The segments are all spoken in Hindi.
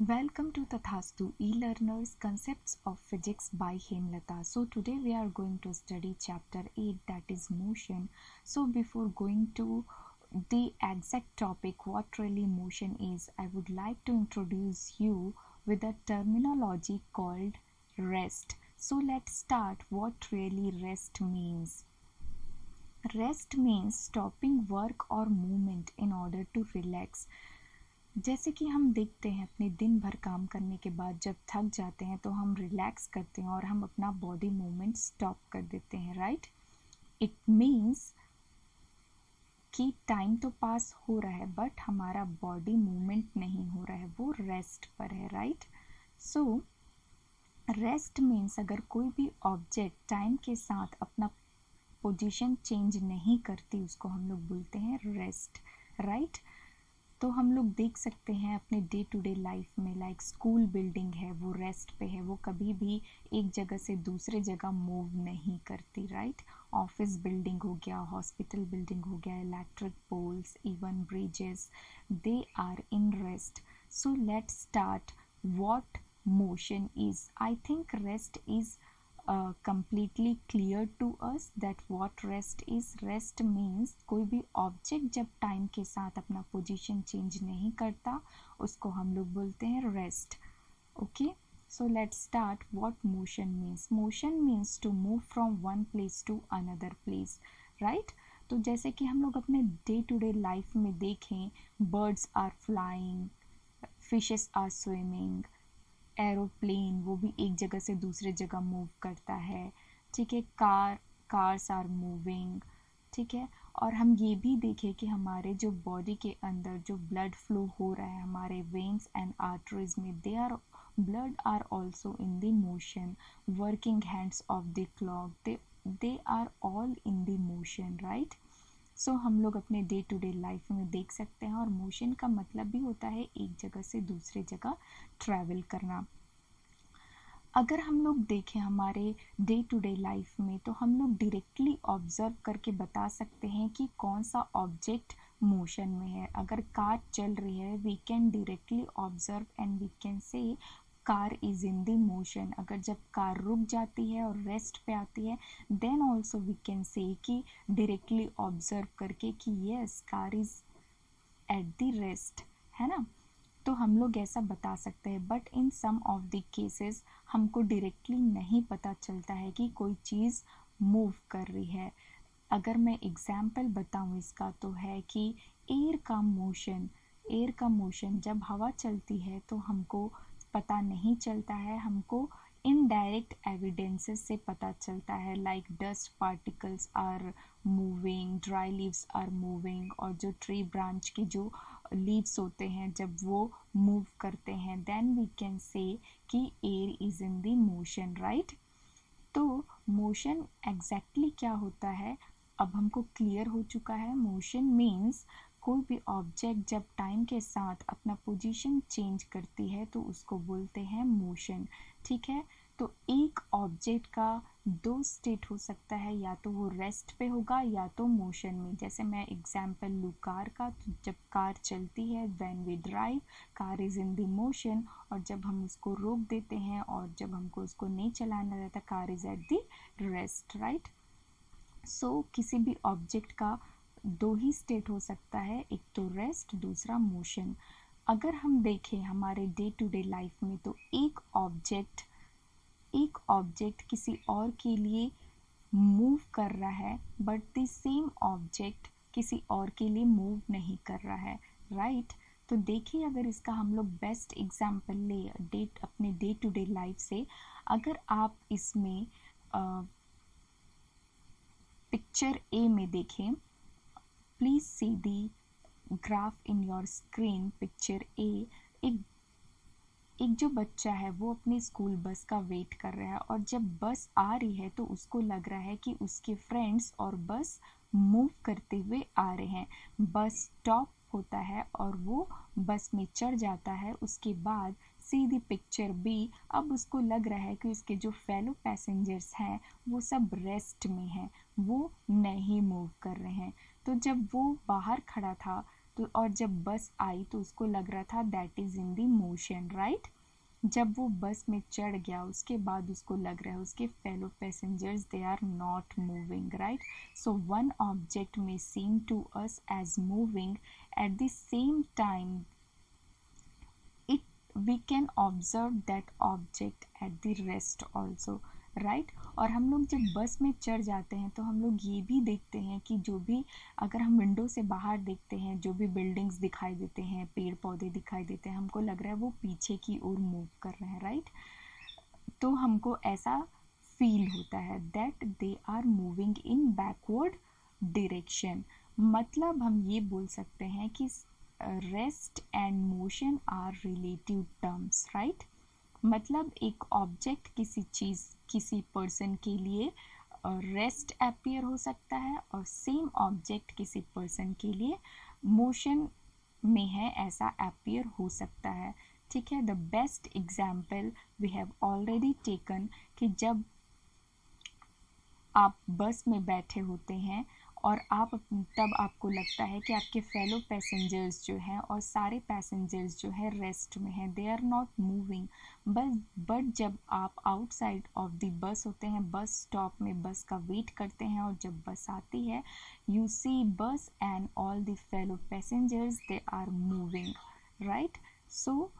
Welcome to Tathastu e-learners concepts of physics by Hemlata. So today we are going to study chapter 8, that is motion. So before going to the exact topic what really motion is, I would like to introduce you with a terminology called rest. So let's start what really rest means. Rest means stopping work or movement in order to relax. जैसे कि हम देखते हैं अपने दिन भर काम करने के बाद जब थक जाते हैं तो हम रिलैक्स करते हैं और हम अपना बॉडी मूवमेंट स्टॉप कर देते हैं, राइट। इट मीन्स कि टाइम तो पास हो रहा है बट हमारा बॉडी मूवमेंट नहीं हो रहा है, वो रेस्ट पर है, राइट। सो रेस्ट मीन्स अगर कोई भी ऑब्जेक्ट टाइम के साथ अपना पोजीशन चेंज नहीं करती उसको हम लोग बोलते हैं रेस्ट, राइट। तो हम लोग देख सकते हैं अपने डे टू डे लाइफ में, लाइक स्कूल बिल्डिंग है वो रेस्ट पे है, वो कभी भी एक जगह से दूसरे जगह मूव नहीं करती, राइट। ऑफिस बिल्डिंग हो गया, हॉस्पिटल बिल्डिंग हो गया, electric poles, even bridges, they are in rest. So let's start what motion is. I think rest is completely clear to us that what rest is. Rest means कोई भी ऑब्जेक्ट जब टाइम के साथ अपना पोजीशन चेंज नहीं करता उसको हम लोग बोलते हैं rest, okay. So let's start what motion means. Motion means to move from one place to another place, right. तो जैसे कि हम लोग अपने डे टू डे लाइफ में देखें, birds are flying, fishes are swimming, aeroplane वो भी एक जगह से दूसरे जगह मूव करता है, ठीक है। कार्स आर मूविंग, ठीक है। और हम ये भी देखें कि हमारे जो बॉडी के अंदर जो ब्लड फ्लो हो रहा है हमारे वेन्स एंड आर्टरीज में, they are blood are also in the motion. Working hands of the clock, they are all in the motion, right. So हम लोग अपने डे टू डे लाइफ में देख सकते हैं, और मोशन का मतलब भी होता है एक जगह से दूसरे जगह ट्रैवल करना। अगर हम लोग देखें हमारे डे टू डे लाइफ में तो हम लोग डायरेक्टली ऑब्जर्व करके बता सकते हैं कि कौन सा ऑब्जेक्ट मोशन में है। अगर कार चल रही है we can directly observe and we can say car is in the motion. अगर जब कार रुक जाती है और रेस्ट पे आती है देन ऑल्सो वी कैन से कि डायरेक्टली ऑब्जर्व करके कि yes car is at the rest, है ना। तो हम लोग ऐसा बता सकते हैं, but in some of the cases हमको डायरेक्टली नहीं पता चलता है कि कोई चीज़ मूव कर रही है। अगर मैं एग्जाम्पल बताऊं इसका तो है कि एयर का मोशन जब हवा चलती है तो हमको पता नहीं चलता है, हमको इनडायरेक्ट एविडेंसेस से पता चलता है, like dust particles are moving, dry leaves are moving, और जो ट्री ब्रांच की जो लीव्स होते हैं जब वो मूव करते हैं देन वी कैन से कि air is in the motion, right. तो मोशन एग्जैक्टली क्या होता है अब हमको क्लियर हो चुका है। मोशन मीन्स कोई भी ऑब्जेक्ट जब टाइम के साथ अपना पोजीशन चेंज करती है तो उसको बोलते हैं मोशन, ठीक है। तो एक ऑब्जेक्ट का दो स्टेट हो सकता है, या तो वो रेस्ट पे होगा या तो मोशन में। जैसे मैं एग्जांपल लूँ कार का, तो जब कार चलती है when we drive car is in the motion, और जब हम उसको रोक देते हैं और जब हमको उसको नहीं चलाना रहता car is at the rest, right. So किसी भी ऑब्जेक्ट का दो ही स्टेट हो सकता है, एक तो रेस्ट दूसरा मोशन। अगर हम देखें हमारे डे टू डे लाइफ में तो एक ऑब्जेक्ट किसी और के लिए मूव कर रहा है बट द सेम ऑब्जेक्ट किसी और के लिए मूव नहीं कर रहा है, राइट। तो देखिए अगर इसका हम लोग बेस्ट एग्जांपल ले अपने डे टू डे लाइफ से, अगर आप इसमें पिक्चर ए में देखें, please see the graph in your screen. Picture A, एक जो बच्चा है वो अपनी स्कूल बस का वेट कर रहा है, और जब बस आ रही है तो उसको लग रहा है कि उसके फ्रेंड्स और बस मूव करते हुए आ रहे हैं। बस स्टॉप होता है और वो बस में चढ़ जाता है। उसके बाद सीधी पिक्चर बी, अब उसको लग रहा है कि उसके जो फेलो पैसेंजर्स हैं वो सब रेस्ट में हैं, वो नहीं मूव कर रहे हैं। तो जब वो बाहर खड़ा था तो और जब बस आई तो उसको लग रहा था that is in the motion, right. जब वो बस में चढ़ गया उसके बाद उसको लग रहा है उसके fellow passengers they are not moving, right. So one object में seem to us as moving, at the same time it we can observe that object at the rest also, right। और हम लोग जब बस में चढ़ जाते हैं तो हम लोग ये भी देखते हैं कि जो भी अगर हम विंडो से बाहर देखते हैं जो भी बिल्डिंग्स दिखाई देते हैं, पेड़ पौधे दिखाई देते हैं, हमको लग रहा है वो पीछे की ओर मूव कर रहे हैं, राइट। तो हमको ऐसा फील होता है that they are moving in backward direction. मतलब हम ये बोल सकते हैं कि rest and motion are relative terms, right. मतलब एक ऑब्जेक्ट किसी चीज़ किसी पर्सन के लिए रेस्ट अपीयर हो सकता है और सेम ऑब्जेक्ट किसी पर्सन के लिए मोशन में है ऐसा अपीयर हो सकता है, ठीक है। The best example we have already taken कि जब आप बस में बैठे होते हैं और तब आपको लगता है कि आपके फेलो पैसेंजर्स जो हैं और सारे पैसेंजर्स जो है रेस्ट में हैं, they are not moving. But जब आप आउटसाइड ऑफ द बस होते हैं, बस स्टॉप में बस का वेट करते हैं और जब बस आती है you see bus and all the fellow passengers they are moving, right. So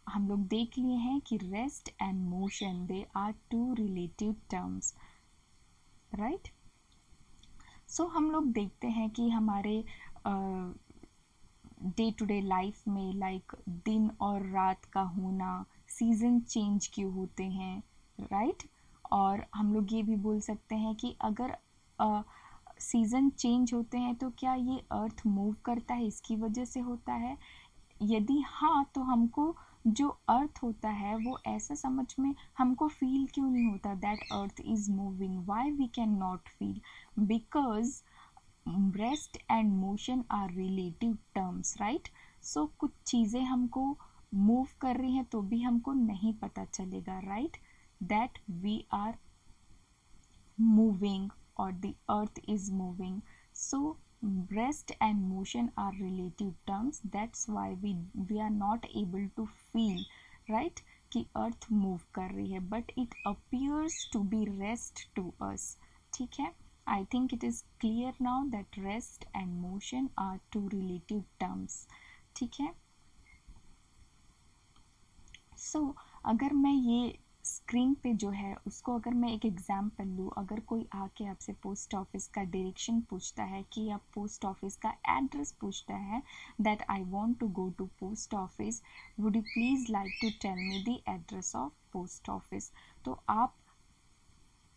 हम लोग देख लिए हैं कि rest and motion they are two relative terms, right. So हम लोग देखते हैं कि हमारे डे टू डे लाइफ में लाइक दिन और रात का होना, सीज़न चेंज क्यों होते हैं, राइट। और हम लोग ये भी बोल सकते हैं कि अगर सीज़न चेंज होते हैं तो क्या ये अर्थ मूव करता है इसकी वजह से होता है। यदि हाँ तो हमको जो अर्थ होता है वो ऐसा समझ में हमको फील क्यों नहीं होता that earth is moving, why we can not feel, because rest and motion are relative terms, right. So कुछ चीज़ें हमको मूव कर रही हैं तो भी हमको नहीं पता चलेगा, right, that we are moving or the earth is moving. So rest and motion are relative terms, that's why we are not able to feel, right, कि earth move कर रही है but it appears to be rest to us, ठीक है। I think it is clear now that rest and motion are two relative terms, ठीक है। So अगर मैं ये स्क्रीन पे जो है उसको अगर मैं एक एग्जाम्पल लूँ, अगर कोई आके आपसे पोस्ट ऑफिस का डायरेक्शन पूछता है कि आप पोस्ट ऑफिस का एड्रेस पूछता है that I want to go to post office, would you please like to tell me the address of post office, तो आप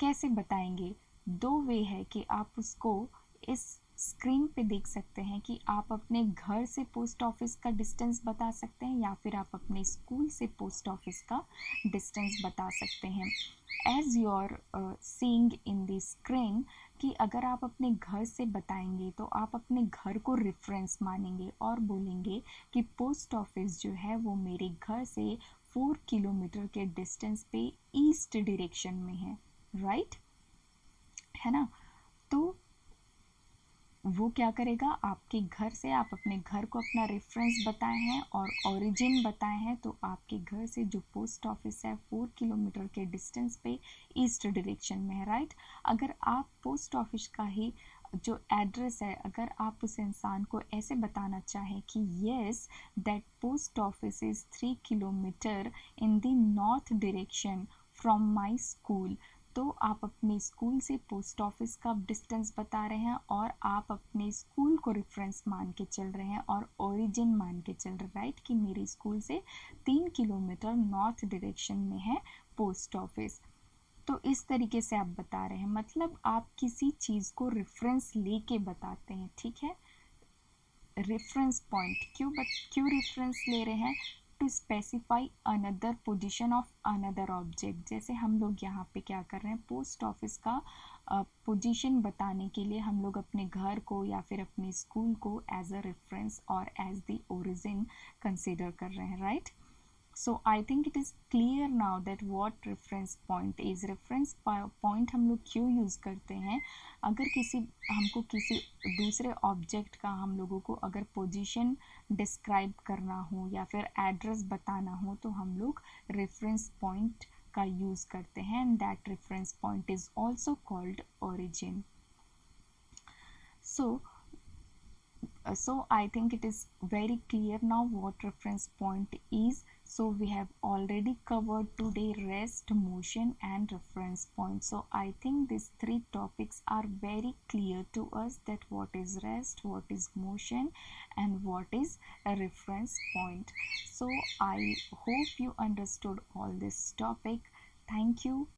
कैसे बताएंगे। दो वे है कि आप उसको इस स्क्रीन पे देख सकते हैं कि आप अपने घर से पोस्ट ऑफिस का डिस्टेंस बता सकते हैं या फिर आप अपने स्कूल से पोस्ट ऑफिस का डिस्टेंस बता सकते हैं। As you are seeing in the screen कि अगर आप अपने घर से बताएंगे तो आप अपने घर को रेफरेंस मानेंगे और बोलेंगे कि पोस्ट ऑफिस जो है वो मेरे घर से 4 किलोमीटर के डिस्टेंस पे ईस्ट डायरेक्शन में है, राइट, है ना। तो वो क्या करेगा, आपके घर से आप अपने घर को अपना रेफरेंस बताए हैं और ओरिजिन बताए हैं, तो आपके घर से जो पोस्ट ऑफिस है 4 किलोमीटर के डिस्टेंस पे ईस्ट डायरेक्शन में है, राइट। अगर आप पोस्ट ऑफिस का ही जो एड्रेस है अगर आप उस इंसान को ऐसे बताना चाहें कि yes that post office is 3 kilometre in the north direction from my school, तो आप अपने स्कूल से पोस्ट ऑफिस का डिस्टेंस बता रहे हैं और आप अपने स्कूल को रेफरेंस मान के चल रहे हैं और ओरिजिन मान के चल रहे हैं, राइट, कि मेरे स्कूल से 3 किलोमीटर नॉर्थ डायरेक्शन में है पोस्ट ऑफिस। तो इस तरीके से आप बता रहे हैं, मतलब आप किसी चीज़ को रेफरेंस लेके बताते हैं, ठीक है। रेफरेंस पॉइंट क्यों रेफरेंस ले रहे हैं, to specify another position of another object. जैसे हम लोग यहाँ पे क्या कर रहे हैं, पोस्ट ऑफिस का पोजीशन बताने के लिए हम लोग अपने घर को या फिर अपने स्कूल को एज अ रेफरेंस और एज द ओरिजिन कंसिडर कर रहे हैं, right. So I think it is clear now that what reference point is. reference point हम लोग क्यों यूज़ करते हैं? अगर हमको किसी दूसरे ऑब्जेक्ट का हम लोगों को अगर पोजीशन डिस्क्राइब करना हो या फिर एड्रेस बताना हो तो हम लोग रेफरेंस पॉइंट का यूज़ करते हैं, and that reference point is also called origin. So I think it is very clear now what reference point is. So we have already covered today rest, motion and reference point. So I think these three topics are very clear to us, that what is rest, what is motion and what is a reference point. So I hope you understood all this topic. Thank you.